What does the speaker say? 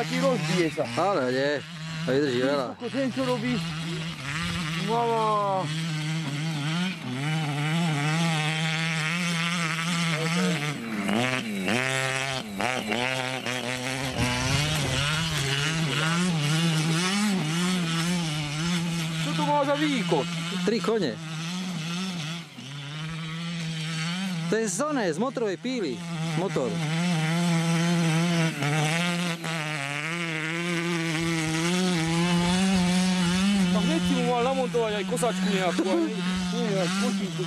ti rozbije sa. Ale nie, to vydrží veľa. Ten čo robí? Mama. Čo to má za výkon? 3 kone. To je z motorovej píly. Motor. Tak hneď si mu mal namontovať aj kosačku nejakú. Nie, aj skočím to.